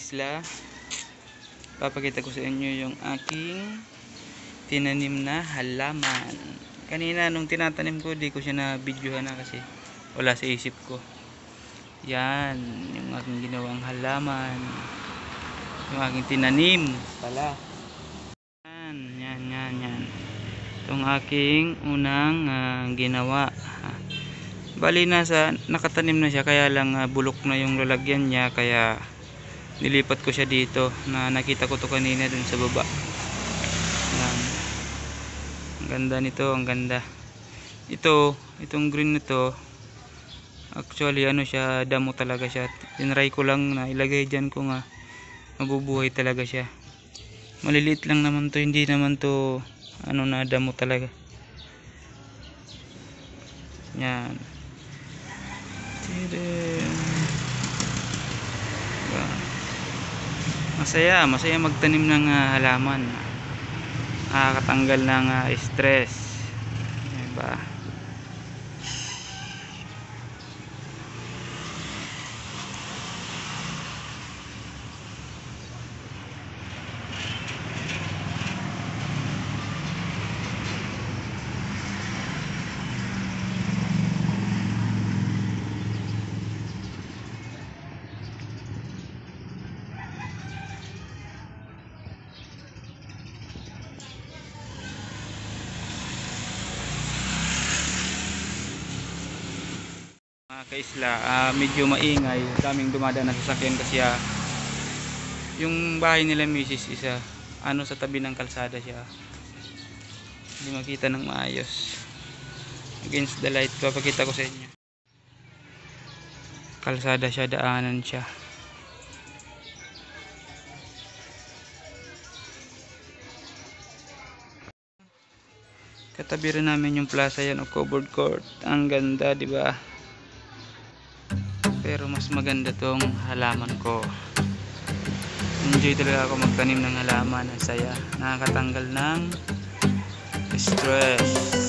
ka-isla, papakita ko sa inyo yung aking tinanim na halaman. Kanina nung tinatanim ko, di ko siya na videohan na kasi wala sa isip ko. Yan, yung aking ginawang halaman, yung aking tinanim pala. Yan. Itong aking unang ginawa. Bali nakatanim na siya, kaya lang bulok na yung lalagyan niya, kaya nilipat ko siya dito. Nakita ko to kanina dun sa baba. Yan. Ang ganda nito, ang ganda. Itong green nito, actually ano siya, damo talaga siya. Tinry ko lang na ilagay dyan ko nga mabubuhay talaga siya. Maliliit lang naman to, hindi naman to na damo talaga. Yan. Masaya magtanim ng halaman. Nakakatanggal ng stress. Diba? Kaisla, medyo maingay, daming dumadaan na sasakyan kasi yung bahay nila misis isa sa tabi ng kalsada siya, hindi makita ng maayos against the light. Papakita ko sa inyo, kalsada siya, daanan siya. Katabi rin namin yung plaza yan o covered court. Ang ganda, di ba? Pero mas maganda tong halaman ko. Enjoy talaga ako magtanim ng halaman. Ang saya, nakakatanggal ng stress.